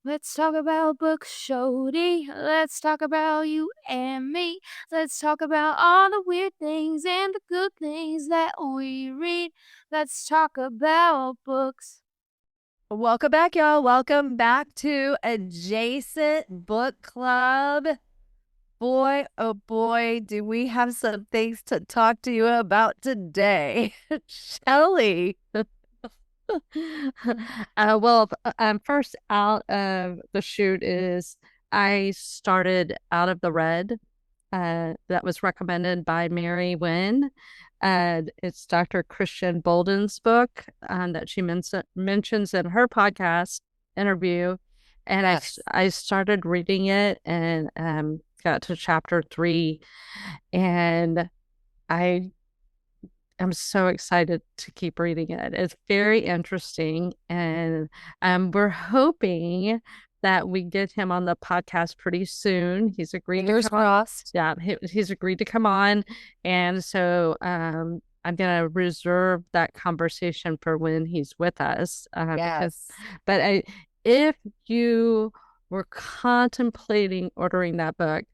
Let's talk about books, Jody. Let's talk about you and me. Let's talk about all the weird things and the good things that we read. Let's talk about books. Welcome back, y'all. Welcome back to Adjacent Book Club. Boy, oh boy, do we have some things to talk to you about today. Shelly. First out of the chute is I started Out of the Red. That was recommended by Mary Wynn. It's Dr. Kristin Bolden's book that she mentions in her podcast interview. And Yes. I started reading it and got to chapter 3. And I am so excited to keep reading it. It's very interesting. And we're hoping that we get him on the podcast pretty soon. He's agreed Fingers crossed. yeah, he's agreed to come on. And so I'm going to reserve that conversation for when he's with us. Yes. If you were contemplating ordering that book,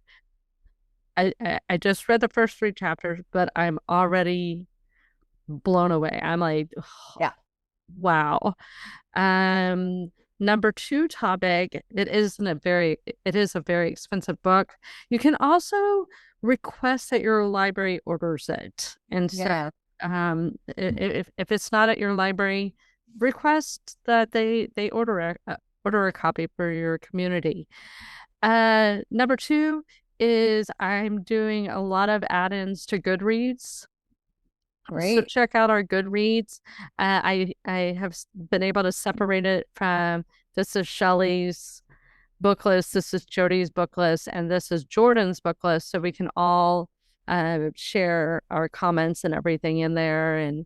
I just read the first 3 chapters, but I'm already blown away. I'm like, oh, Yeah. wow. Number 2 topic, it is a very expensive book. You can also request that your library orders it. And so if it's not at your library, request that they order a copy for your community. Number 2 is I'm doing a lot of add-ins to Goodreads. Great. So check out our Goodreads. I have been able to separate it from this is Shelly's book list, this is Jody's book list, and this is Jordan's book list, so we can all share our comments and everything in there, and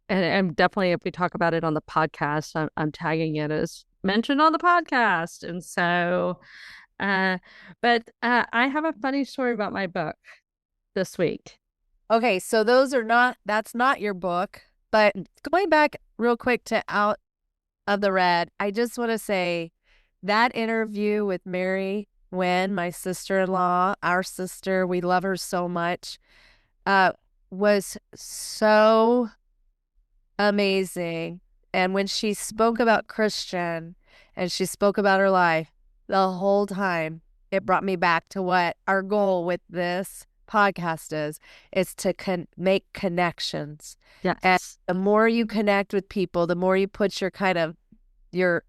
definitely if we talk about it on the podcast, I'm tagging it as mentioned on the podcast, and so. I have a funny story about my book this week. Okay, so that's not your book, but going back real quick to Out of the Red, I just want to say that interview with Mary Wynn, my sister-in-law, our sister, we love her so much, was so amazing. And when she spoke about Kristin and she spoke about her life, the whole time it brought me back to what our goal with this podcast is to make connections. Yes. And the more you connect with people, the more you put your kind of your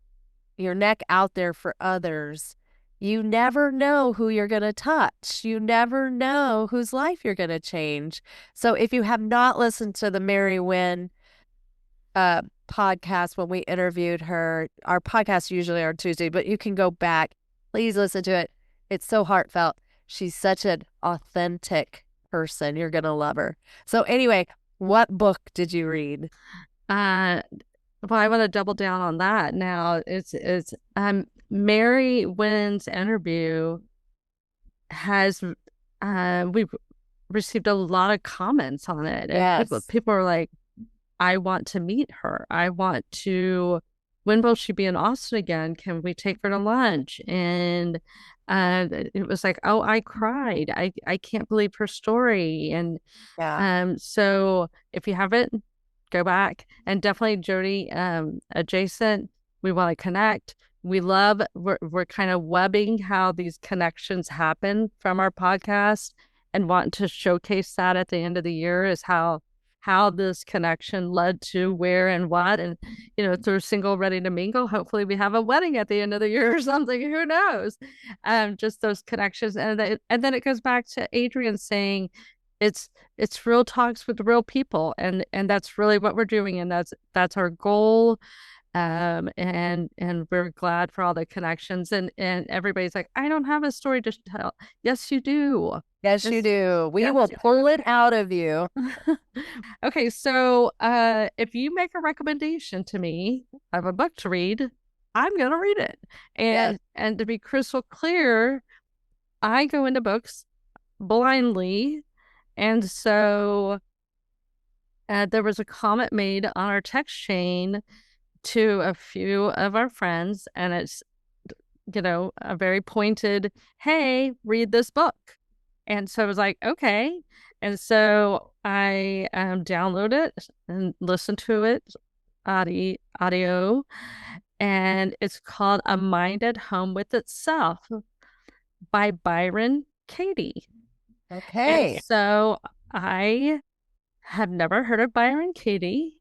neck out there for others, you never know who you're going to touch. You never know whose life you're going to change. So if you have not listened to the Mary Wynn podcast when we interviewed her, our podcasts usually are Tuesday, but you can go back. Please listen to it. It's so heartfelt. She's such an authentic person. You're going to love her. So anyway, what book did you read? Well, I want to double down on that now. It's Mary Wynn's interview has we've received a lot of comments on it. Yes. And people are like, I want to meet her. When will she be in Austin again? Can we take her to lunch? And it was like, oh, I cried. I can't believe her story. And so if you haven't, go back, and definitely Jody, adjacent, we want to connect. We're kind of webbing how these connections happen from our podcast and wanting to showcase that at the end of the year is how this connection led to where and what. And through Single Ready to Mingle, hopefully we have a wedding at the end of the year or something, who knows. Just those connections, and then it goes back to Adrian saying it's real talks with real people, and that's really what we're doing, and that's our goal. And we're glad for all the connections, and everybody's like, I don't have a story to tell. Yes, you do. Yes, you do. We will pull it out of you. Okay, so if you make a recommendation to me of a book to read, I'm gonna read it. And to be crystal clear, I go into books blindly. And so there was a comment made on our text chain to a few of our friends, and it's, a very pointed, hey, read this book. And so I was like, okay. And so I download it and listen to it audio, and it's called A Mind at Home with Itself by Byron Katie. And Okay. so I have never heard of Byron Katie.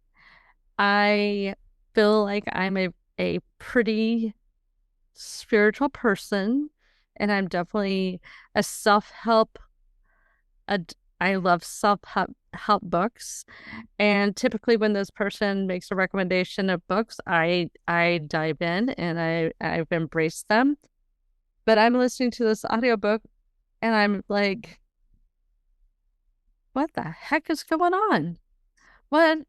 I feel like I'm a pretty spiritual person, and I'm definitely a self-help. I love self-help books, and typically when this person makes a recommendation of books, I dive in and I've embraced them. But I'm listening to this audiobook and I'm like, what the heck is going on? What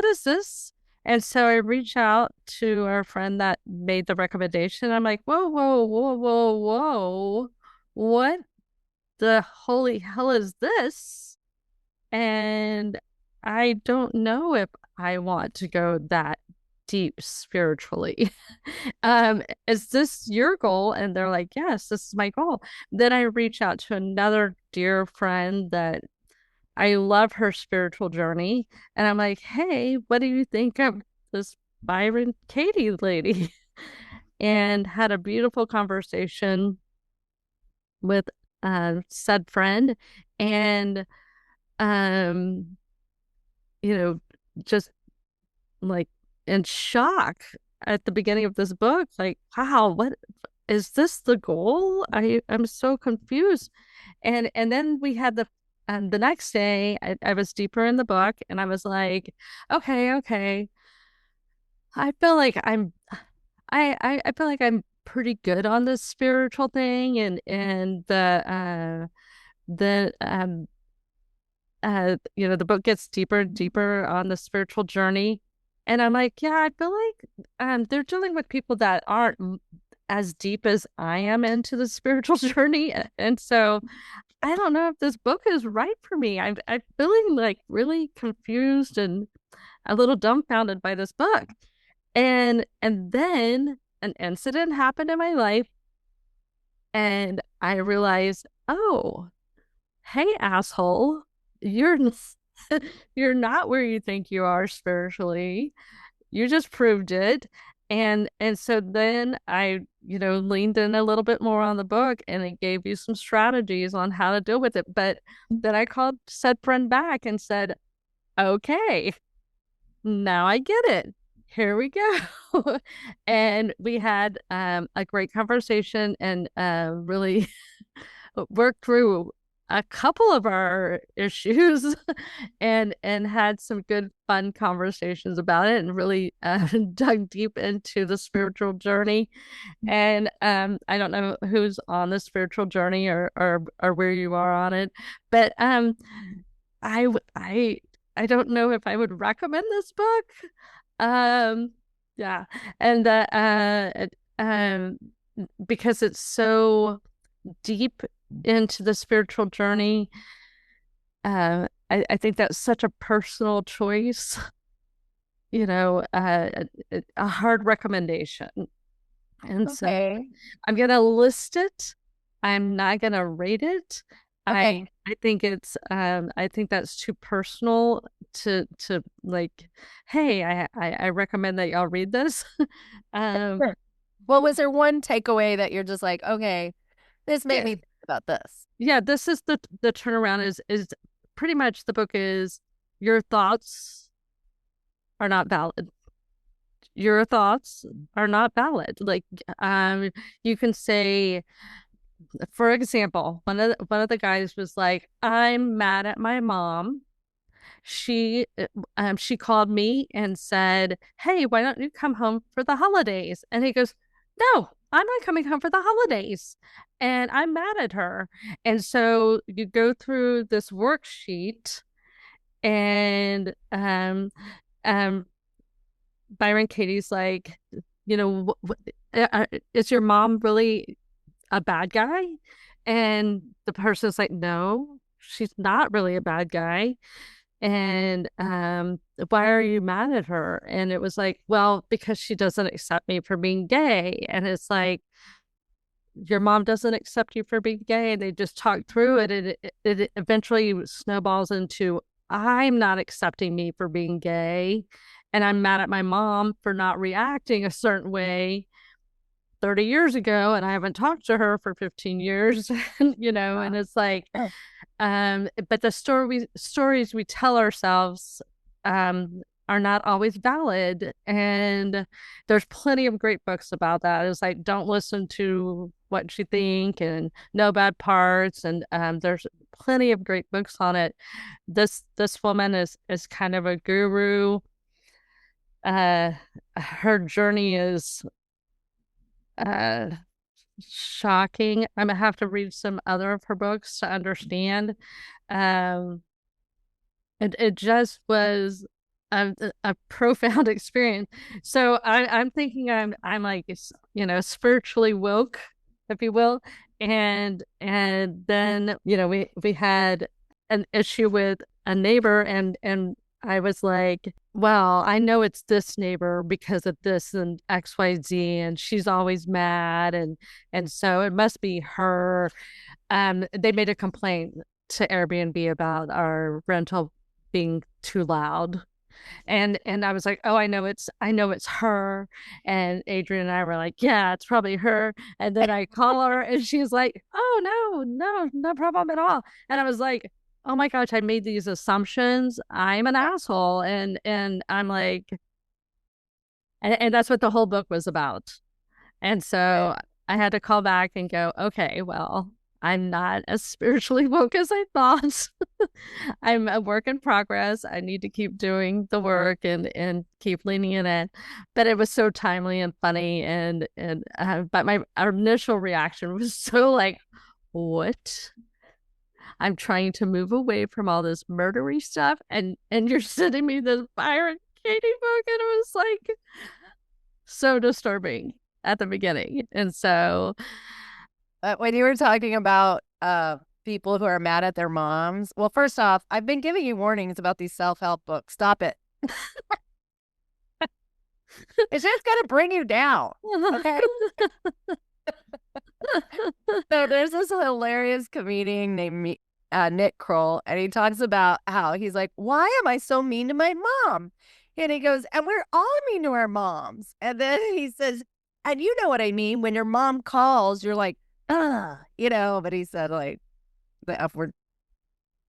is this? And so I reach out to our friend that made the recommendation. I'm like, whoa. What the holy hell is this? And I don't know if I want to go that deep spiritually. Is this your goal? And they're like, yes, this is my goal. Then I reach out to another dear friend that I love her spiritual journey. And I'm like, hey, what do you think of this Byron Katie lady? And had a beautiful conversation with said friend. And, um, just like in shock at the beginning of this book, like, wow, what is this the goal? I'm so confused. And then we had the next day I was deeper in the book and I was like, okay. I feel like I feel like I'm pretty good on this spiritual thing, and the book gets deeper and deeper on the spiritual journey. And I'm like, yeah, I feel like they're dealing with people that aren't as deep as I am into the spiritual journey. And so I don't know if this book is right for me. I'm feeling like really confused and a little dumbfounded by this book. And then an incident happened in my life, and I realized, oh, hey, asshole, you're you're not where you think you are spiritually. You just proved it. And so then I, leaned in a little bit more on the book, and it gave you some strategies on how to deal with it. But then I called said friend back and said, okay, now I get it. Here we go. And we had a great conversation and really worked through a couple of our issues and had some good fun conversations about it, and really dug deep into the spiritual journey. And I don't know who's on the spiritual journey or where you are on it, but I I don't know if I would recommend this book. Yeah, and because it's so deep into the spiritual journey. I think that's such a personal choice, a hard recommendation. And so I'm gonna list it. I'm not gonna rate it. Okay. I think I think that's too personal to like, hey, I recommend that y'all read this. Sure. Well, was there one takeaway that you're just like, okay, this made me think about this? Yeah, this is the turnaround is pretty much the book is your thoughts are not valid. Your thoughts are not valid. Like you can say, for example, one of the guys was like, I'm mad at my mom. She called me and said, hey, why don't you come home for the holidays? And he goes, no, I'm not coming home for the holidays. And I'm mad at her. And so you go through this worksheet, and Byron Katie's like, is your mom really a bad guy? And the person's like, no, she's not really a bad guy. And why are you mad at her? And it was like, well, because she doesn't accept me for being gay. And it's like, your mom doesn't accept you for being gay. And they just talk through it. And it eventually snowballs into, I'm not accepting me for being gay. And I'm mad at my mom for not reacting a certain way 30 years ago. And I haven't talked to her for 15 years, you know, and it's like, but the stories we tell ourselves are not always valid. And there's plenty of great books about that. It's like, don't listen to what you think and no bad parts. And there's plenty of great books on it. This woman is kind of a guru. Her journey is shocking. I'm gonna have to read some other of her books to understand. It just was a profound experience. So I'm thinking I'm like, you know, spiritually woke, if you will. And then, you know, we had an issue with a neighbor, and I was like, well, I know it's this neighbor because of this and XYZ, and she's always mad, and so it must be her. They made a complaint to Airbnb about our rental being too loud. And I was like, oh, I know it's her. And Adrian and I were like, yeah, it's probably her. And then I call her and she's like, oh, no problem at all. And I was like, oh my gosh, I made these assumptions. I'm an asshole. And I'm like, and that's what the whole book was about. And so I had to call back and go, okay, well, I'm not as spiritually woke as I thought. I'm a work in progress. I need to keep doing the work and keep leaning in it. But it was so timely and funny, but my initial reaction was so like, what? I'm trying to move away from all this murdery stuff, and you're sending me this Byron Katie book, and it was like so disturbing at the beginning. And so when you were talking about people who are mad at their moms, well, first off, I've been giving you warnings about these self-help books. Stop it. It's just going to bring you down. Okay. So there's this hilarious comedian named Nick Kroll, and he talks about how he's like, why am I so mean to my mom? And he goes, and we're all mean to our moms. And then he says, and you know what I mean? When your mom calls, you're like, you know, but he said like the F word.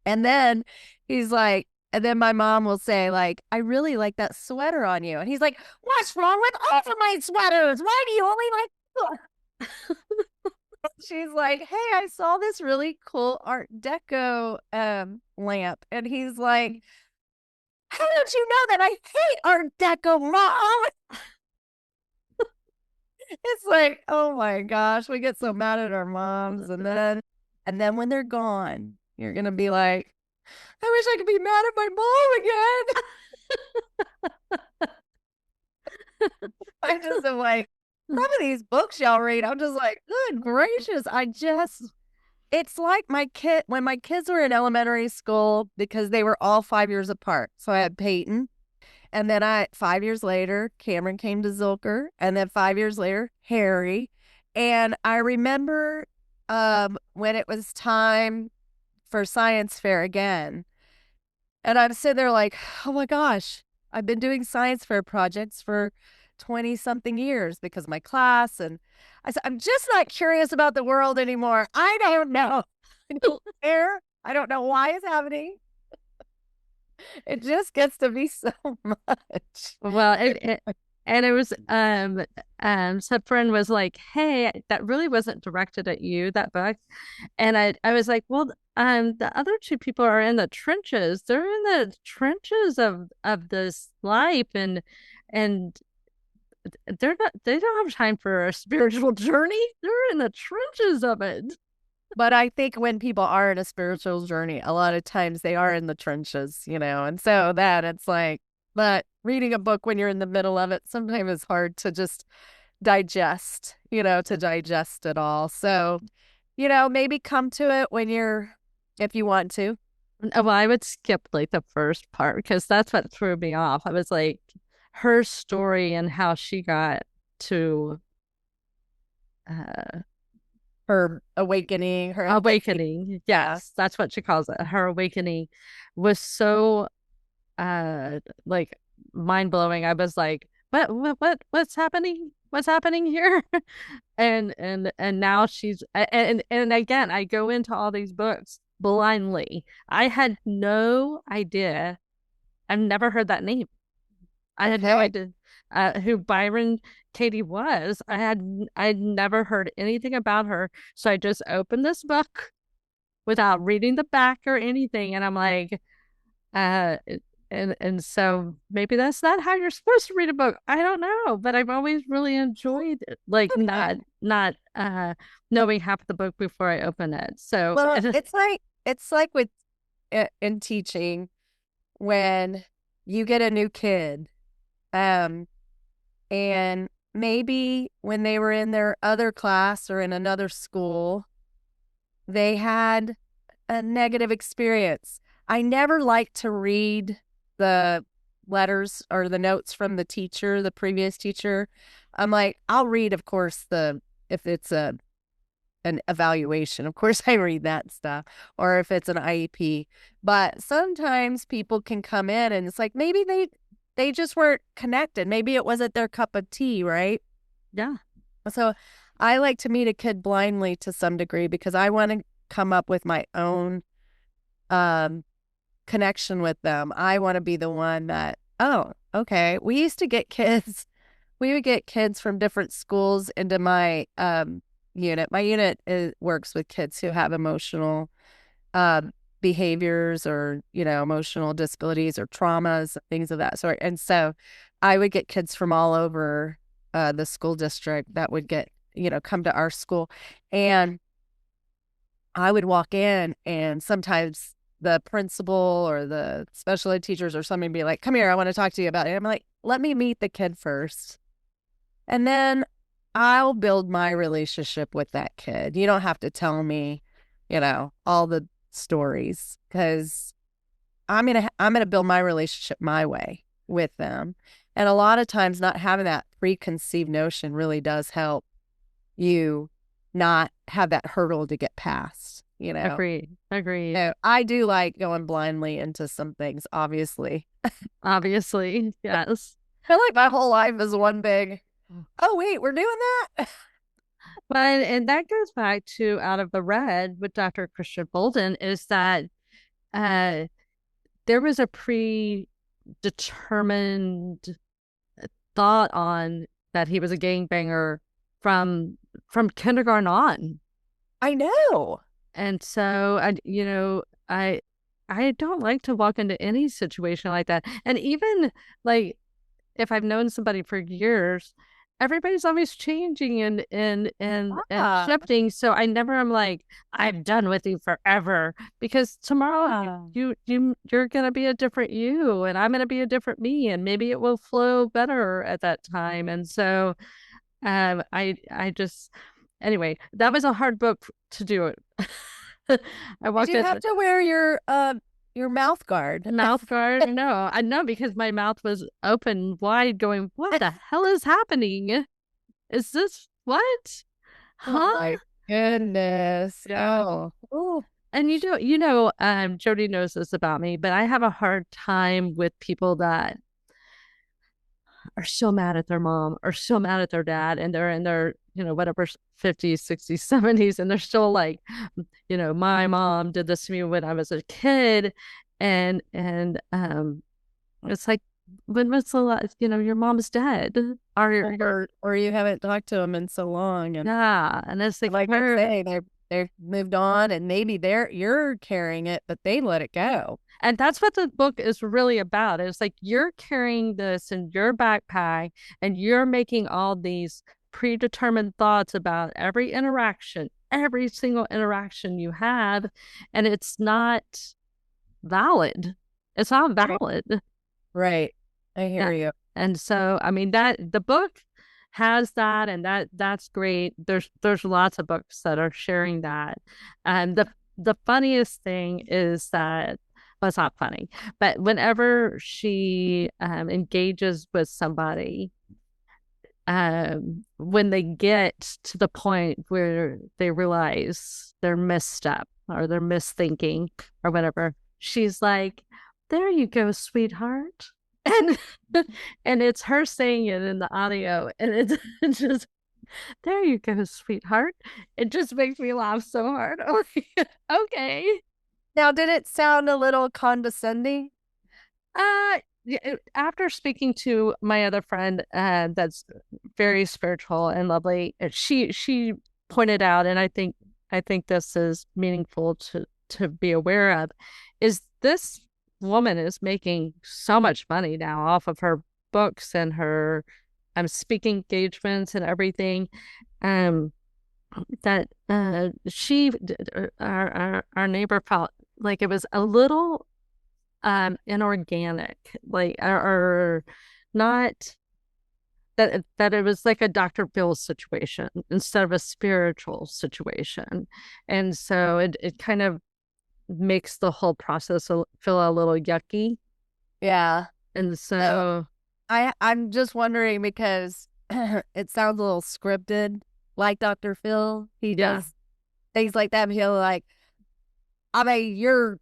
And then he's like, and then my mom will say like, I really like that sweater on you. And he's like, what's wrong with all of my sweaters? Why do you only like She's like, hey, I saw this really cool Art Deco lamp. And he's like, how don't you know that I hate Art Deco, Mom? It's like, oh my gosh, we get so mad at our moms, and then when they're gone, you're gonna be like, I wish I could be mad at my mom again. I just am like, some of these books y'all read, I'm just like, good gracious, it's like when my kids were in elementary school, because they were all 5 years apart. So I had Peyton. And then 5 years later, Cameron came to Zilker. And then 5 years later, Harry. And I remember when it was time for science fair again. And I'm sitting there like, oh my gosh, I've been doing science fair projects for 20 something years because of my class. And I said, I'm just not curious about the world anymore. I don't know. I don't care. I don't know why it's happening. It just gets to be so much. Well, and it was some friend was like, hey, that really wasn't directed at you, that book. And I was like, well, the other two people are in the trenches. They're in the trenches of this life, and they don't have time for a spiritual journey. They're in the trenches of it. But I think when people are in a spiritual journey, a lot of times they are in the trenches, you know, and so that it's like, but reading a book when you're in the middle of it, sometimes it's hard to just digest, you know, to digest it all. So, you know, maybe come to it if you want to. Well, I would skip like the first part because that's what threw me off. I was like, her story and how she got to uh, Her awakening, her awakening. yeah. Yes, that's what she calls it. Her awakening was so like mind blowing. I was like, what's happening? What's happening here? And now she's and again, I go into all these books blindly. I had no idea. I've never heard that name. I had no Okay. idea who Byron Katie was. I'd never heard anything about her. So I just opened this book without reading the back or anything, and I'm like, uh, and so maybe that's not how you're supposed to read a book. I don't know, but I've always really enjoyed it, like Okay. not knowing half the book before I open it. So Well, it's like with in teaching when you get a new kid, and maybe when they were in their other class or in another school, they had a negative experience. I never like to read the letters or the notes from the teacher, the previous teacher. I'm like, I'll read, of course, the if it's an evaluation. Of course, I read that stuff, or if it's an IEP. But sometimes people can come in and it's like maybe they just weren't connected. Maybe it wasn't their cup of tea, right? yeah, So I like to meet a kid blindly to some degree because I want to come up with my own um, connection with them. I want to be the one that, oh, okay. We used to get kids, we would get kids from different schools into my unit. My unit works with kids who have emotional behaviors or, emotional disabilities or traumas, things of that sort. And so I would get kids from all over the school district that would get, come to our school. And I would walk in and sometimes the principal or the special ed teachers or somebody be like, come here, I want to talk to you about it. I'm like, let me meet the kid first. And then I'll build my relationship with that kid. You don't have to tell me, all the stories because I'm gonna build my relationship my way with them. And a lot of times not having that preconceived notion really does help you not have that hurdle to get past, agreed. I do like going blindly into some things, obviously. Obviously, yes. I feel like my whole life is one big, oh, wait, we're doing that? But and that goes back to Out of the Red with Dr. Christian Bolden is that uh there was a predetermined thought on that he was a gangbanger from kindergarten on. I know. And so I don't like to walk into any situation like that. And even like if I've known somebody for years, everybody's always changing and Ah, shifting. So I never am like, I'm done with you forever. Because tomorrow ah. you're gonna be a different you and I'm gonna be a different me and maybe it will flow better at that time. And so I just anyway, that was a hard book to do it. I Did walked you in have to wear your mouth guard? mouth guard. No, I know because my mouth was open wide, going, "What the hell is happening? Is this what? Oh Huh?" my goodness. Yeah. Oh. Oh. And Jody knows this about me, but I have a hard time with people that are so mad at their mom or so mad at their dad and they're in their whatever 50s 60s 70s and they're still like my mom did this to me when I was a kid and it's like when was the last your mom's dead Or you haven't talked to them in so long, and yeah and it's like I say, they've moved on, and maybe you're carrying it, but they let it go. and that's what the book is really about. It's like you're carrying this in your backpack and you're making all these predetermined thoughts about every single interaction you have, and it's not valid. It's not Right. valid. Right. I Yeah. hear you. And so, I mean, that the book has that, and that's great. There's lots of books that are sharing that. And the funniest thing is that Well, it's not funny, but whenever she engages with somebody, when they get to the point where they realize they're misstep or they're misthinking or whatever, she's like, "There you go, sweetheart." And and it's her saying it in the audio, and it's just, "There you go, sweetheart." It just makes me laugh so hard. Okay. Now, did it sound a little condescending? After speaking to my other friend, that's very spiritual and lovely, she pointed out, and I think this is meaningful to be aware of, is this woman is making so much money now off of her books and her speaking engagements and everything. Um, that she our neighbor felt like it was a little inorganic, like or not, that it was like a Dr. Phil situation instead of a spiritual situation. And so it kind of makes the whole process feel a little yucky. Yeah. And so I'm just wondering because it sounds a little scripted, like Dr. Phil. He does things like that. He'll like, I mean, you're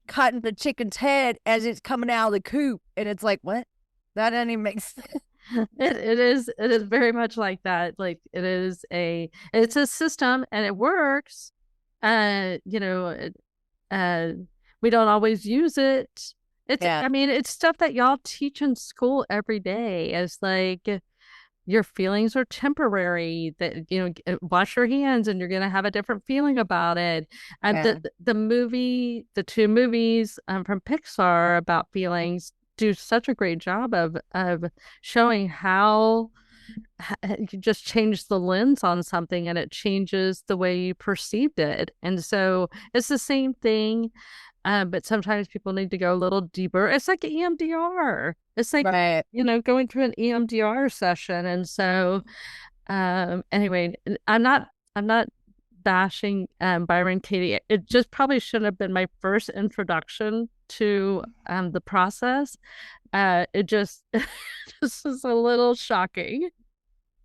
cutting the chicken's head as it's coming out of the coop, and it's like, what? That doesn't even make sense. it is very much like that. Like it's a system and it works. You know, we don't always use it. I mean, it's stuff that y'all teach in school every day as like, your feelings are temporary, that, wash your hands and you're going to have a different feeling about it. And the two movies from Pixar about feelings do such a great job of showing how you just change the lens on something and it changes the way you perceived it. And so it's the same thing. But sometimes people need to go a little deeper. It's like EMDR. It's like, going through an EMDR session. And so, anyway, I'm not bashing Byron Katie. It just probably shouldn't have been my first introduction to the process. It just this is a little shocking.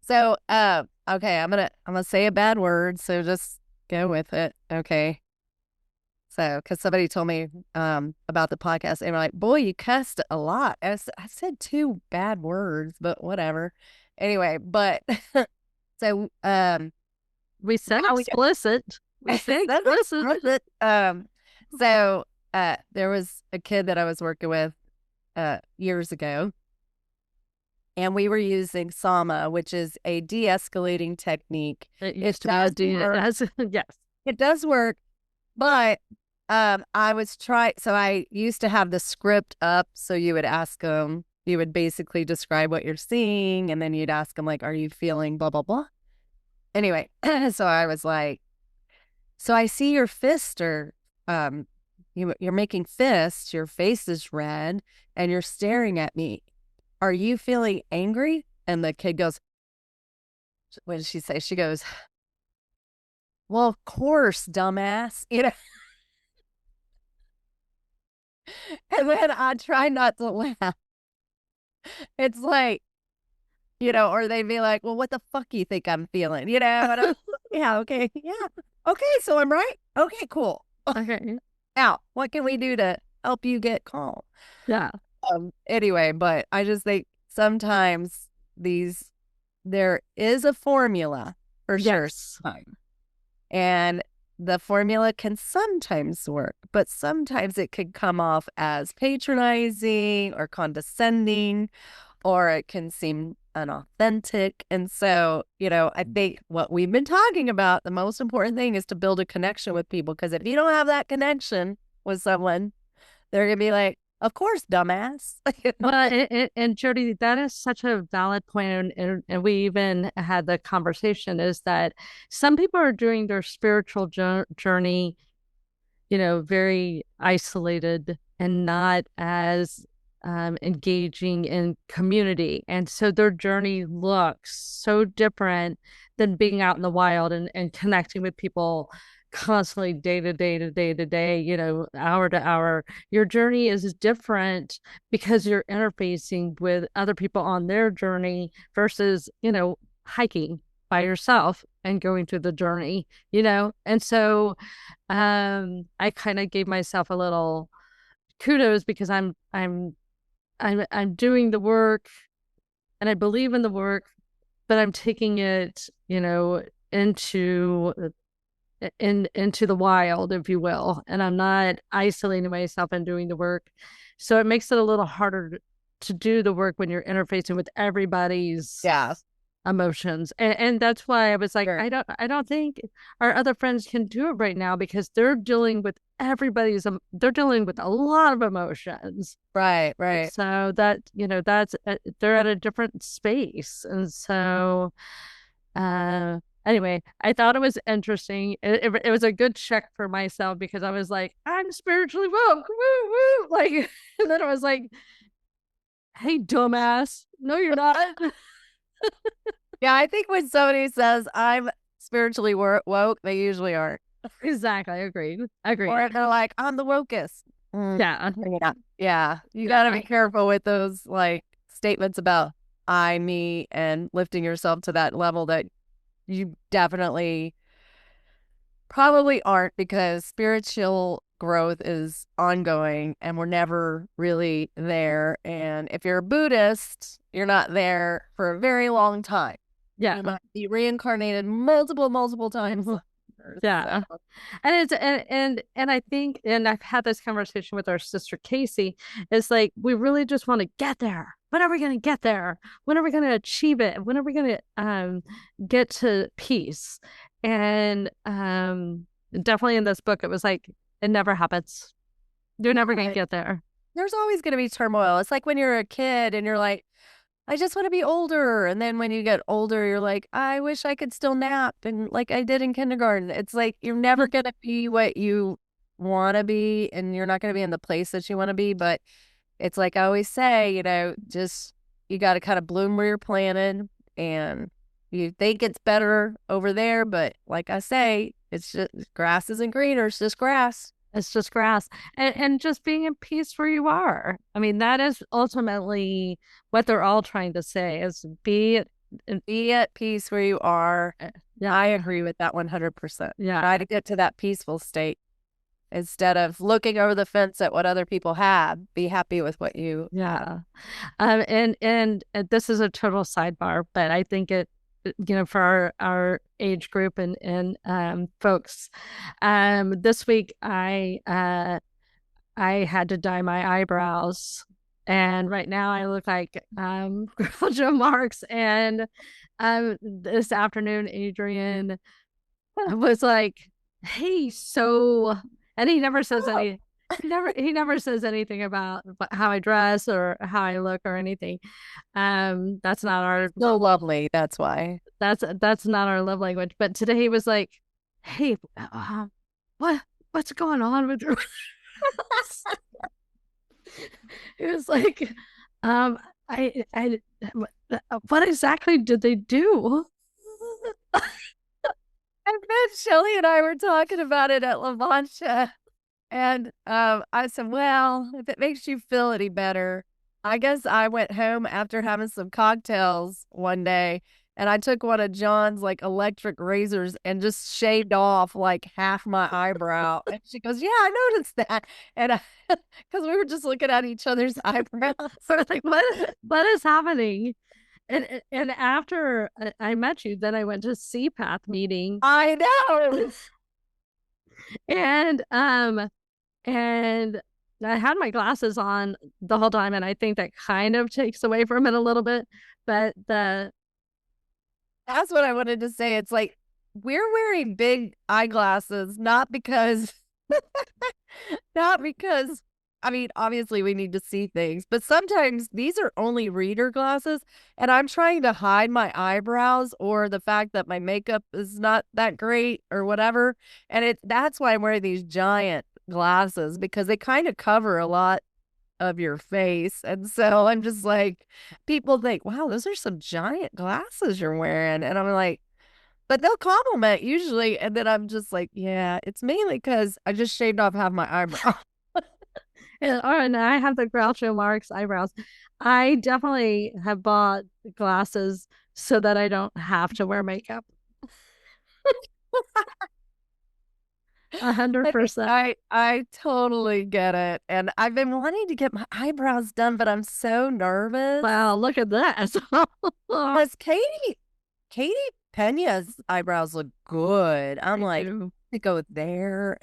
So, okay, I'm gonna say a bad word, so just go with it. Okay. So, because somebody told me about the podcast, and they're like, "Boy, you cussed a lot." I said two bad words, but whatever. Anyway, but so we said explicit. We said explicit. So there was a kid that I was working with years ago, and we were using Sama, which is a de-escalating technique. It does work. Yes, it does work, but I was trying. So I used to have the script up, so you would ask them. You would basically describe what you're seeing, and then you'd ask them like, "Are you feeling blah blah blah?" Anyway, so I was like, "So I see your fist, or you're making fists. Your face is red, and you're staring at me. Are you feeling angry?" And the kid goes, "What did she say?" She goes, "Well, of course, dumbass." And then I try not to laugh. It's like, or they'd be like, "Well, what the fuck you think I'm feeling?" And yeah, okay. Yeah. Okay, so I'm right. Okay, cool. Okay. Now, what can we do to help you get calm? Yeah. Anyway, but I just think sometimes there is a formula for sure. And the formula can sometimes work, but sometimes it could come off as patronizing or condescending, or it can seem unauthentic. And so, I think what we've been talking about, the most important thing is to build a connection with people, because if you don't have that connection with someone, they're going to be like, "Of course, dumbass." Well, and Jody, that is such a valid point. And we even had the conversation, is that some people are doing their spiritual journey, very isolated and not as engaging in community. And so their journey looks so different than being out in the wild and connecting with people constantly day to day to day to day, you know, hour to hour. Your journey is different because you're interfacing with other people on their journey versus, you know, hiking by yourself and going through the journey, you know. And so I kind of gave myself a little kudos because I'm doing the work and I believe in the work, but I'm taking it, you know, into into the wild, if you will, and I'm not isolating myself and doing the work. So it makes it a little harder to do the work when you're interfacing with everybody's emotions. And that's why I was like, Sure. I don't think our other friends can do it right now because they're dealing with they're dealing with a lot of emotions. Right. So that, you know, that's they're at a different space. And so anyway, I thought it was interesting. It was a good check for myself because I was like, I'm spiritually woke. Woo, woo. Like, and then I was like, hey, dumbass. No, you're not. Yeah, I think when somebody says I'm spiritually woke, they usually aren't. Exactly. Agreed. Or they're like, I'm the wokest. Yeah. Yeah. You got to be careful with those like statements about I, me, and lifting yourself to that level that you definitely probably aren't, because spiritual growth is ongoing and we're never really there. And if you're a Buddhist, you're not there for a very long time. Yeah. You might be reincarnated multiple times. Yeah. And it's and I think, and I've had this conversation with our sister Casey, it's like we really just want to get there. When are we going to get there? When are we going to achieve it? When are we going to get to peace? And definitely in this book it was like it never happens. You're never going to get there. There's always going to be turmoil. It's like when you're a kid and you're like, I just want to be older. And then when you get older, you're like, I wish I could still nap and like I did in kindergarten. It's like you're never going to be what you want to be, and you're not going to be in the place that you want to be. But it's like I always say, you know, just you got to kind of bloom where you're planted, and you think it's better over there. But like I say, it's just grass isn't greener. It's just grass. It's just grass, and just being in peace where you are. I mean, that is ultimately what they're all trying to say is be at peace where you are. Yeah, I agree with that 100%. Yeah. Try to get to that peaceful state instead of looking over the fence at what other people have. Be happy with what you have. And this is a total sidebar, but I think it, you know, for our age group and folks, this week I had to dye my eyebrows, and right now I look like Girl Joe Marks. And this afternoon Adrian was like, hey, so, and he never says any he never says anything about how I dress or how I look or anything. That's not our so lovely. That's why. That's not our love language. But today he was like, hey, what's going on with your He was like, I what exactly did they do? I bet Shelly and I were talking about it at La Mancha. And I said, well, if it makes you feel any better, I guess I went home after having some cocktails one day, and I took one of John's like electric razors and just shaved off like half my eyebrow. And she goes, yeah, I noticed that. And because we were just looking at ech other's eyebrows. So I was like, what is happening? And after I met you, then I went to CPATH meeting. I know. And I had my glasses on the whole time, and I think that kind of takes away from it a little bit. But that's what I wanted to say. It's like we're wearing big eyeglasses, not because I mean, obviously we need to see things, but sometimes these are only reader glasses, and I'm trying to hide my eyebrows or the fact that my makeup is not that great or whatever. And that's why I'm wearing these giant glasses, because they kind of cover a lot of your face. And so I'm just like, people think, wow, those are some giant glasses you're wearing. And I'm like, But they'll compliment usually, and then I'm just like, yeah, it's mainly because I just shaved off half my eyebrow. And I have the Groucho Marx eyebrows. I definitely have bought glasses so that I don't have to wear makeup. 100%. I totally get it. And I've been wanting to get my eyebrows done, but I'm so nervous. Wow, look at this. Because Katie Pena's eyebrows look good. I'm like, to go there,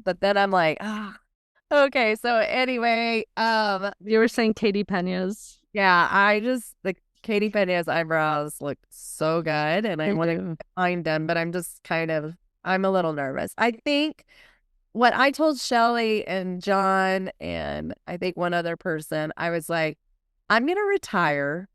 but then I'm like, okay. So anyway, you were saying Katie Pena's. Yeah, the Katie Pena's eyebrows look so good, and I want to find them, but I'm a little nervous. I think what I told Shelly and John and I think one other person, I was like, I'm gonna retire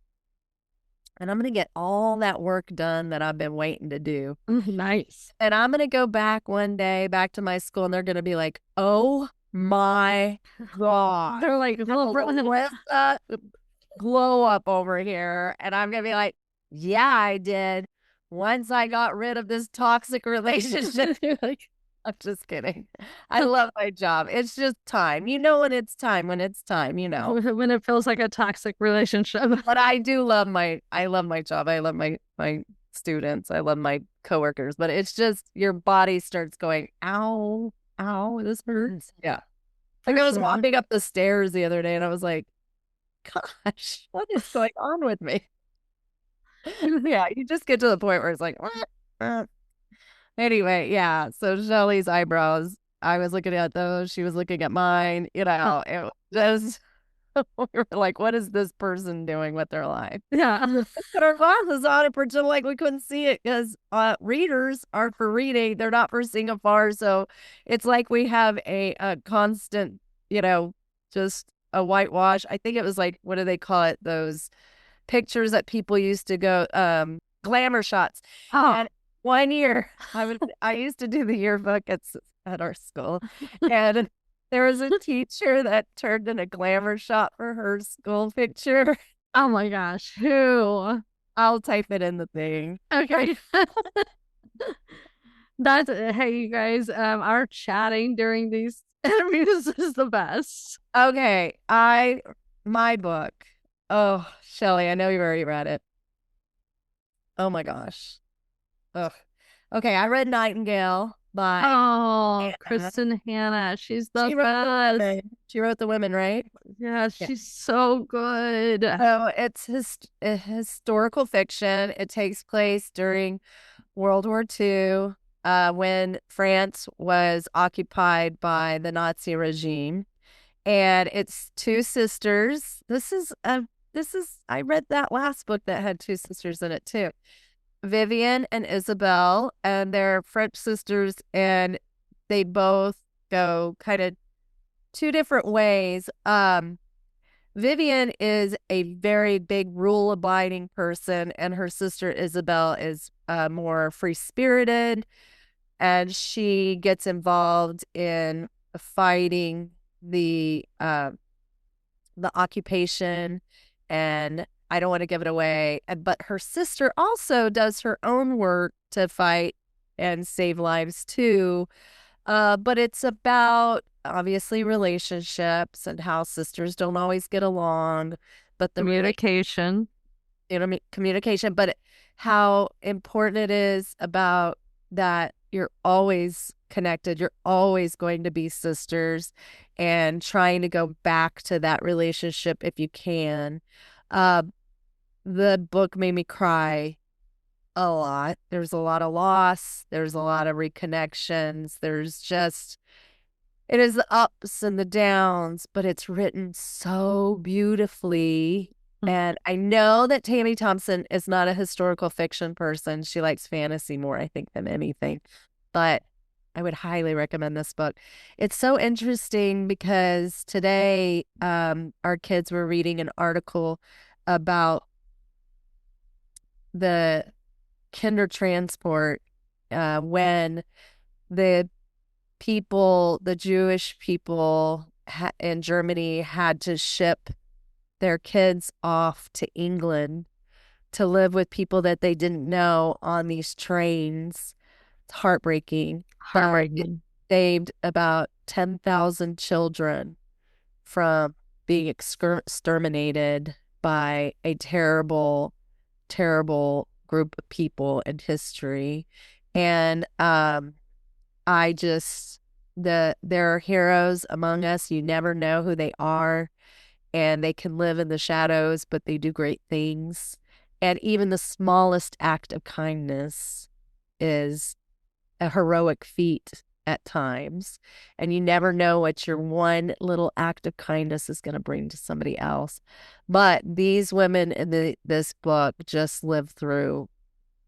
and I'm gonna get all that work done that I've been waiting to do. Nice. And I'm gonna go back one day back to my school, and they're gonna be like, "Oh my God!" They're like, Luressa, glow up over here, and I'm gonna be like, "Yeah, I did. Once I got rid of this toxic relationship." Like, I'm just kidding. I love my job. It's just time. You know when it's time. When when it feels like a toxic relationship. But I love my job. I love my students. I love my coworkers. But it's just your body starts going, ow, ow, this hurts. Yeah. Like I was walking up the stairs the other day and I was like, gosh, what is going on with me? Yeah, you just get to the point where it's like, anyway, yeah. So Shelly's eyebrows, I was looking at those. She was looking at mine. It was just, we were like, what is this person doing with their life? Yeah. Let's put our glasses on and pretend like we couldn't see it because readers are for reading. They're not for seeing afar. So it's like we have a constant, just a whitewash. I think it was like, what do they call it? Those pictures that people used to go, glamour shots. Oh. And one year, I used to do the yearbook at our school, and there was a teacher that turned in a glamour shot for her school picture. Oh my gosh, who? I'll type it in the thing. Okay. Hey, you guys, our chatting during these interviews is the best. Okay, my book. Oh, Shelly, I know you've already read it. Oh my gosh. Ugh. Okay, I read Nightingale by Kristen Hannah. She's the best. She wrote The Women, right? Yeah, she's so good. Oh, it's a historical fiction. It takes place during World War II, when France was occupied by the Nazi regime. And it's two sisters. I read that last book that had two sisters in it too. Vivian and Isabel, and they're French sisters, and they both go kind of two different ways. Vivian is a very big rule-abiding person, and her sister Isabel is more free-spirited, and she gets involved in fighting the occupation, and I don't want to give it away, but her sister also does her own work to fight and save lives too. But it's about obviously relationships and how sisters don't always get along, but the communication, communication, but how important it is about that you're always connected. You're always going to be sisters, and trying to go back to that relationship if you can. The book made me cry a lot. There's a lot of loss. There's a lot of reconnections. It is the ups and the downs, but it's written so beautifully. And I know that Tammy Thompson is not a historical fiction person. She likes fantasy more, I think, than anything. But I would highly recommend this book. It's so interesting because today our kids were reading an article about the kinder transport when the Jewish people in Germany had to ship their kids off to England to live with people that they didn't know on these trains. It's heartbreaking. It Heartbreaking. saved about 10,000 children from being exterminated by a terrible, terrible group of people in history. And I just there are heroes among us. You never know who they are, and they can live in the shadows, but they do great things. And even the smallest act of kindness is a heroic feat at times. And you never know what your one little act of kindness is going to bring to somebody else. But these women in this book just lived through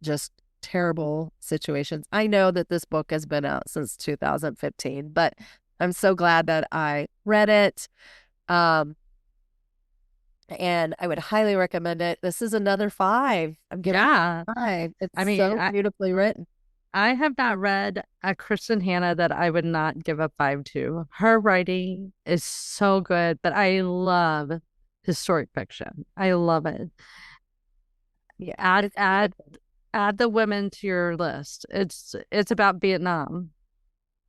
just terrible situations. I know that this book has been out since 2015, but I'm so glad that I read it. And I would highly recommend it. This is another 5. I'm giving it 5. It's so beautifully written. I have not read a Kristen Hanna that I would not give a 5 to. Her writing is so good, but I love historic fiction. I love it. Yeah, add the women to your list. It's about Vietnam.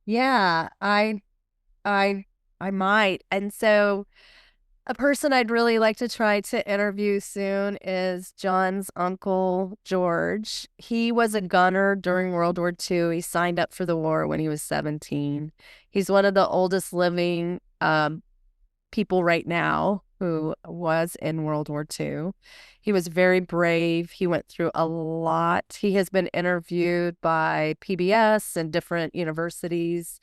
Yeah, I might. And so a person I'd really like to try to interview soon is John's uncle, George. He was a gunner during World War II. He signed up for the war when he was 17. He's one of the oldest living people right now who was in World War II. He was very brave. He went through a lot. He has been interviewed by PBS and different universities.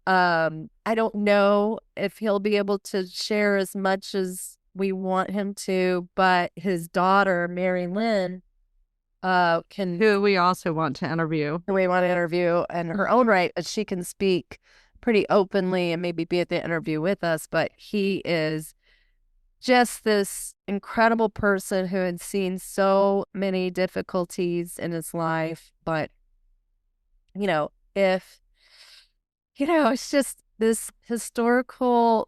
I don't know if he'll be able to share as much as we want him to, but his daughter, Mary Lynn, who we also want to interview. We want to interview in her own right, but she can speak pretty openly and maybe be at the interview with us. But he is just this incredible person who had seen so many difficulties in his life. But, it's just this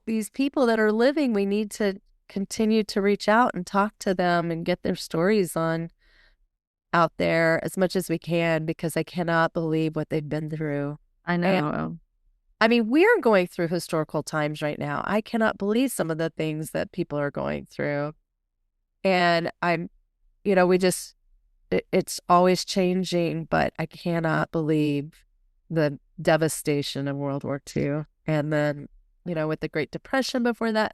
these people that are living, we need to continue to reach out and talk to them and get their stories out there as much as we can, because I cannot believe what they've been through. I know. We're going through historical times right now. I cannot believe some of the things that people are going through. And it's always changing, but I cannot believe the devastation of World War II. And then, with the Great Depression before that,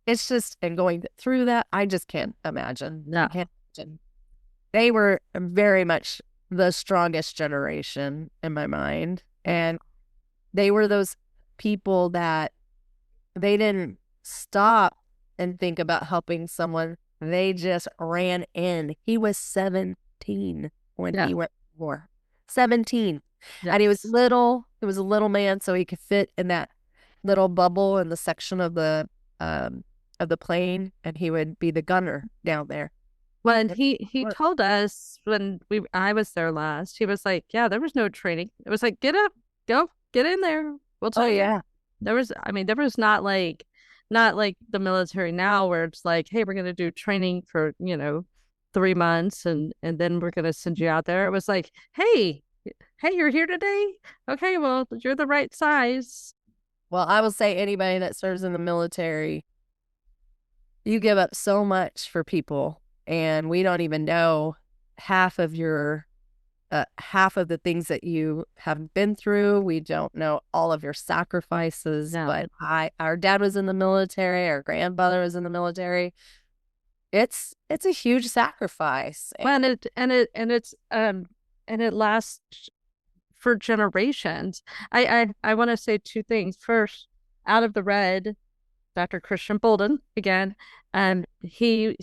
it's just, and going through that, I just can't imagine. No. I can't imagine. They were very much the strongest generation in my mind. And they were those people that they didn't stop and think about helping someone. They just ran in. He was 17 when he went to war. 17. Yes. And he was little. He was a little man, so he could fit in that little bubble in the section of the plane, and he would be the gunner down there. Well, he told us when I was there last, he was like, yeah, there was no training. It was like, get up, go, get in there. We'll tell you. Yeah. There was not like the military now where it's like, hey, we're going to do training for, 3 months and then we're going to send you out there. It was like, hey, you're here today? Okay, well, you're the right size. Well, I will say anybody that serves in the military, you give up so much for people. And we don't even know half of the things that you have been through. We don't know all of your sacrifices. No. But our dad was in the military. Our grandfather was in the military. It's a huge sacrifice. Well, and it lasts for generations. I want to say 2 things. First, out of the red, Dr. Christian Bolden again. He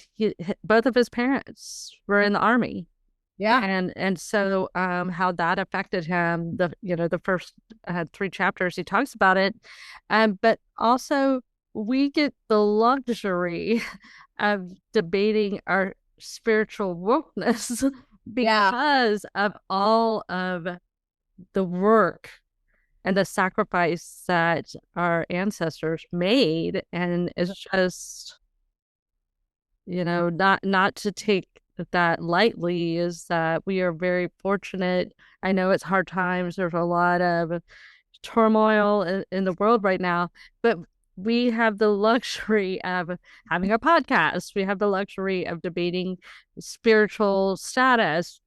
both of his parents were in the Army. Yeah. And so how that affected him, the first 3 chapters he talks about it. But also we get the luxury of debating our spiritual wokeness because of all of the work and the sacrifice that our ancestors made. And it's just, not to take that lightly, is that we are very fortunate. I know it's hard times. There's a lot of turmoil in the world right now, but we have the luxury of having a podcast. We have the luxury of debating spiritual status,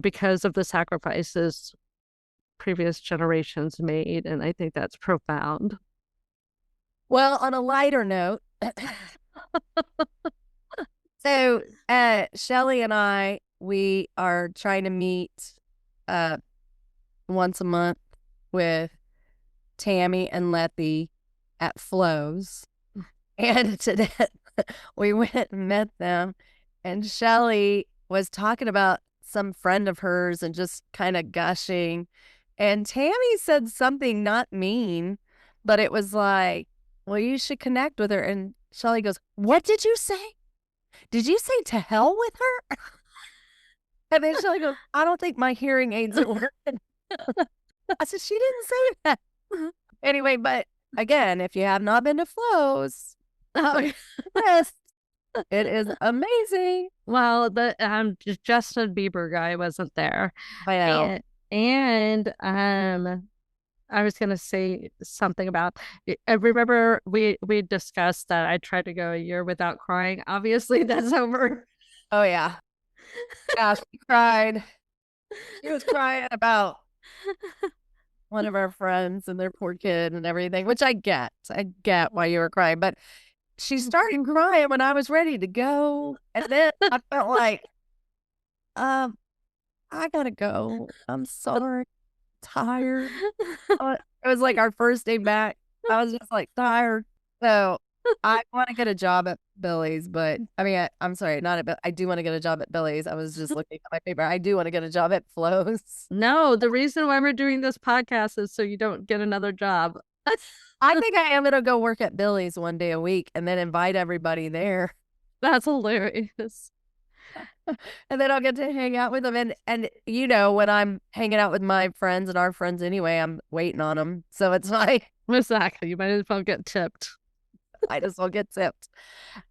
because of the sacrifices previous generations made. And I think that's profound. Well, on a lighter note, so Shelly and I, we are trying to meet once a month with Tammy and Letty at Flo's. And today we went and met them, and Shelly was talking about some friend of hers and just kind of gushing. And Tammy said something not mean, but it was like, well, you should connect with her. And Shelly goes, what did you say? Did you say to hell with her? And then Shelly goes, I don't think my hearing aids are working. I said, she didn't say that. Anyway, but again, if you have not been to Flo's, yes, it is amazing. Well, the Justin Bieber guy wasn't there. I know. And I was gonna say something about. I remember we discussed that I tried to go a year without crying. Obviously, that's over. Oh yeah, yeah. She cried. She was crying about one of our friends and their poor kid and everything, which I get. I get why you were crying, but she started crying when I was ready to go, and then I felt like, I gotta go. I'm sorry, tired. It was like our first day back. I was just like tired. So I want to get a job at Billy's, but I mean, I'm sorry, not at. I do want to get a job at Billy's. I was just looking at my paper. I do want to get a job at Flo's. No, the reason why we're doing this podcast is so you don't get another job. I think I am gonna go work at Billy's one day a week and then invite everybody there. That's hilarious. And then I'll get to hang out with them. And when I'm hanging out with my friends and our friends anyway, I'm waiting on them. So it's like, exactly. You might as well get tipped. I just will get tipped.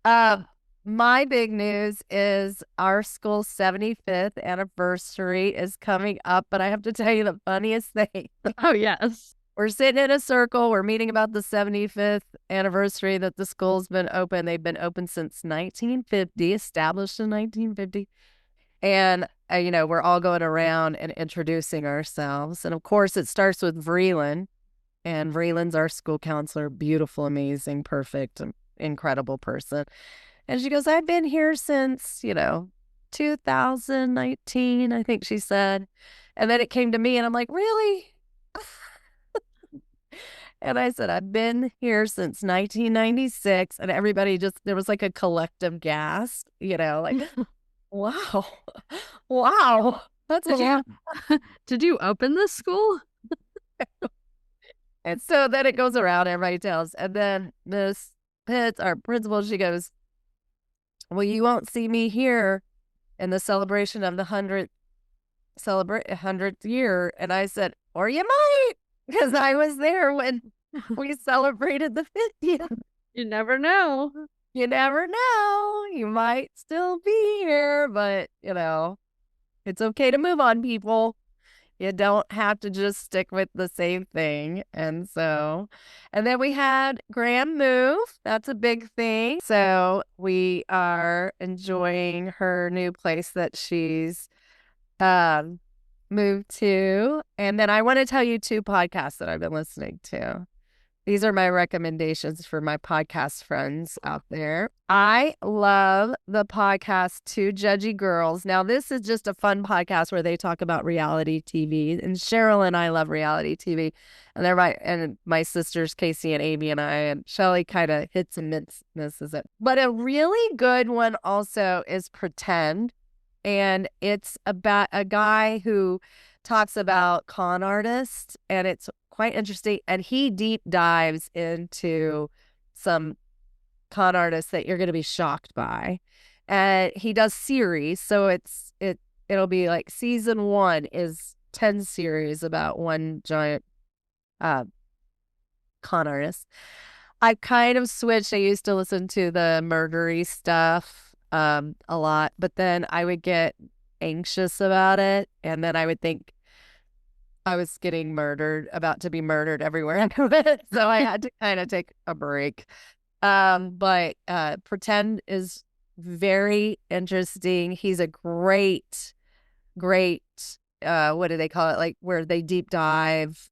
My big news is our school's 75th anniversary is coming up, but I have to tell you the funniest thing. Oh, yes. We're sitting in a circle. We're meeting about the 75th anniversary that the school's been open. They've been open since 1950, established in 1950. And, we're all going around and introducing ourselves. And, of course, it starts with Vreeland. And Vreeland's our school counselor, beautiful, amazing, perfect, incredible person. And she goes, I've been here since, 2019, I think she said. And then it came to me, and I'm like, really? And I said, I've been here since 1996. And everybody there was like a collective gasp, like, wow, wow. That's Did you open this school? And so then it goes around, everybody tells. And then Miss Pitts, our principal, she goes, well, you won't see me here in the celebration of the 100th year. And I said, or you might, because I was there when we celebrated the 50th. You never know. You never know. You might still be here, but, it's okay to move on, people. You don't have to just stick with the same thing. And then we had Graham move. That's a big thing. So we are enjoying her new place that she's moved to. And then I want to tell you 2 podcasts that I've been listening to. These are my recommendations for my podcast friends out there. I love the podcast Judgey Girls. Now, this is just a fun podcast where they talk about reality TV. And Cheryl and I love reality TV. And my sisters, Casey and Amy and I, and Shelly kind of hits and misses it. But a really good one also is Pretend. And it's about a guy who talks about con artists, and it's quite interesting. And he deep dives into some con artists that you're going to be shocked by. And he does series. So it'll be like season 1 is 10 series about one giant con artist. I kind of switched. I used to listen to the murdery stuff a lot, but then I would get anxious about it, and then I would think I was getting murdered, about to be murdered everywhere I went. So I had to kind of take a break. But Pretend is very interesting. He's a great, great what do they call it? Like where they deep dive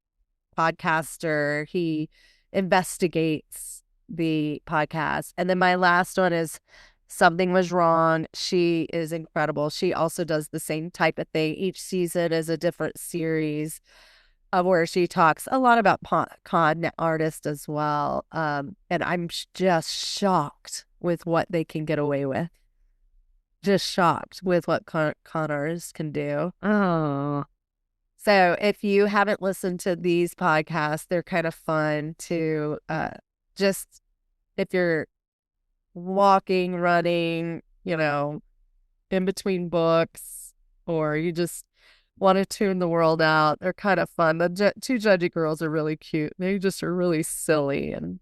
podcaster. He investigates the podcast. And then my last one is Something Was Wrong. She is incredible. She also does the same type of thing. Each season is a different series of where she talks a lot about con artists as well. And I'm just shocked with what they can get away with. Just shocked with what con artists can do. Oh, So if you haven't listened to these podcasts, they're kind of fun to just if you're walking, running, in between books, or you just want to tune the world out. They're kind of fun. The two Judgey Girls are really cute. They just are really silly and,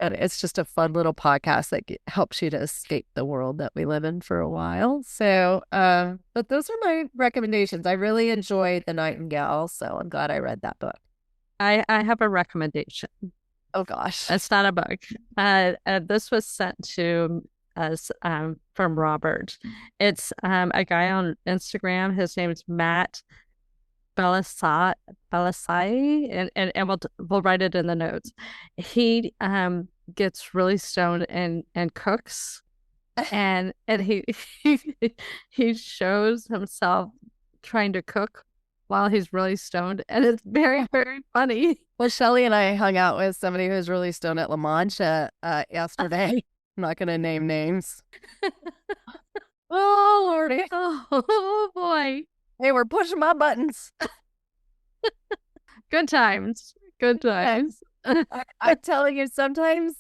and it's just a fun little podcast that helps you to escape the world that we live in for a while. So, but those are my recommendations. I really enjoyed The Nightingale, so I'm glad I read that book. I have a recommendation. Oh gosh. It's not a book. This was sent to us from Robert. It's a guy on Instagram. His name is Matt Belisai, and we'll write it in the notes. He gets really stoned and cooks, and he shows himself trying to cook while he's really stoned, and it's very, very funny. Well, Shelly and I hung out with somebody who's really stoned at La Mancha yesterday. I'm not going to name names. Oh, Lordy. Oh, boy. Hey, we're pushing my buttons. Good times. Good times. I'm telling you, sometimes,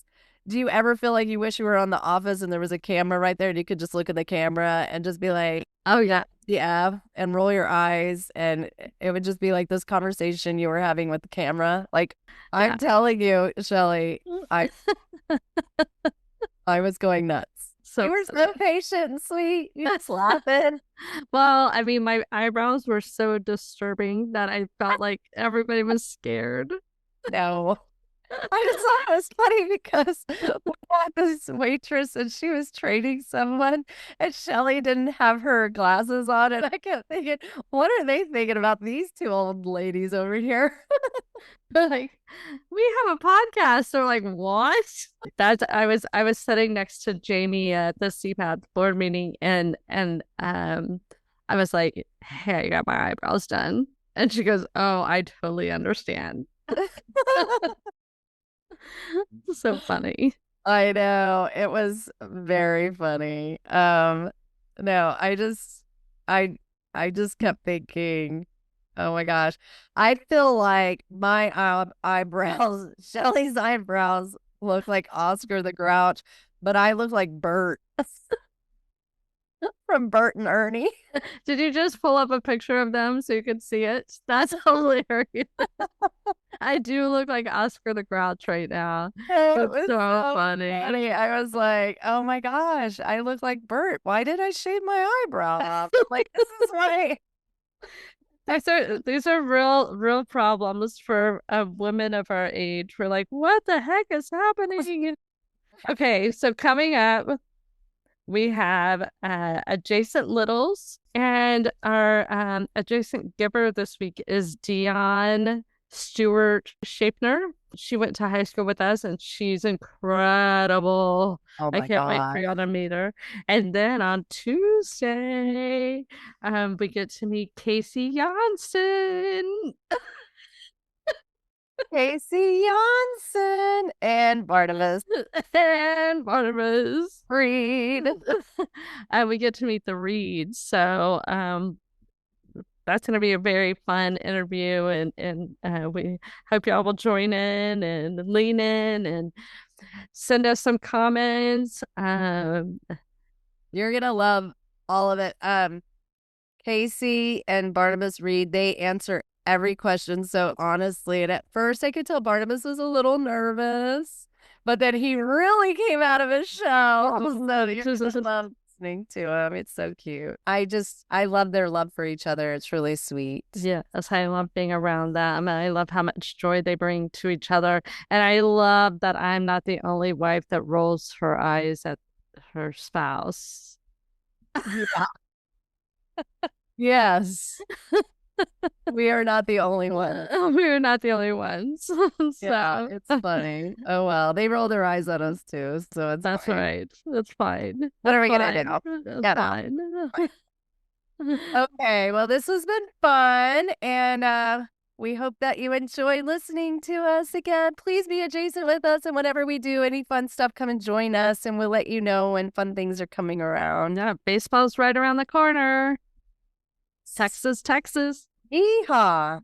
do you ever feel like you wish you were on The Office and there was a camera right there and you could just look at the camera and just be like, oh, yeah. Yeah, and roll your eyes, and it would just be like this conversation you were having with the camera. Like, I'm telling you, Shelly, I was going nuts. So you were so patient and sweet. You just laughing. Well, I mean, my eyebrows were so disturbing that I felt like everybody was scared. No. I just thought it was funny because we had this waitress and she was training someone, and Shelly didn't have her glasses on, and I kept thinking, what are they thinking about these two old ladies over here? Like, we have a podcast. They're like, what? I was sitting next to Jamie at the CPAP board meeting, and I was like, hey, I got my eyebrows done, and she goes, oh, I totally understand. So funny. I know, it was very funny. No, I just kept thinking, oh my gosh, I feel like my eyebrows, Shelly's eyebrows look like Oscar the Grouch, but I look like Bert from Bert and Ernie. Did you just pull up a picture of them so you could see it? That's hilarious. I do look like Oscar the Grouch right now. It was so funny. I was like, oh my gosh, I look like Bert. Why did I shave my eyebrow? Like, this is why. These are real problems for women of our age. We're like, what the heck is happening? Okay, so coming up, we have adjacent littles, and our adjacent giver this week is Dion Stewart Shapner. She went to high school with us, and she's incredible. Oh my I can't wait for God. y'all to meet her. And then on Tuesday, we get to meet Casey Janssen. Casey Janssen and Barnabas Reed. And we get to meet the Reeds. So that's going to be a very fun interview, and we hope y'all will join in and lean in and send us some comments. You're gonna love all of it. Casey and Barnabas Reed, they answer every question so honestly. And at first, I could tell Barnabas was a little nervous, but then he really came out of his shell. So you just love listening to him. It's so cute. I love their love for each other. It's really sweet. Yes, I love being around them. And I love how much joy they bring to each other. And I love that I'm not the only wife that rolls her eyes at her spouse. Yeah. Yes. We are not the only ones. We're not the only ones. So yeah, it's funny. Oh well, they roll their eyes at us too, so that's fine. right. That's fine. What are we gonna do? That's fine. Okay, well, this has been fun, and we hope that you enjoy listening to us again. Please be adjacent with us, and whenever we do any fun stuff, come and join us, and we'll let you know when fun things are coming around. Yeah, baseball's right around the corner. Texas. Yeehaw!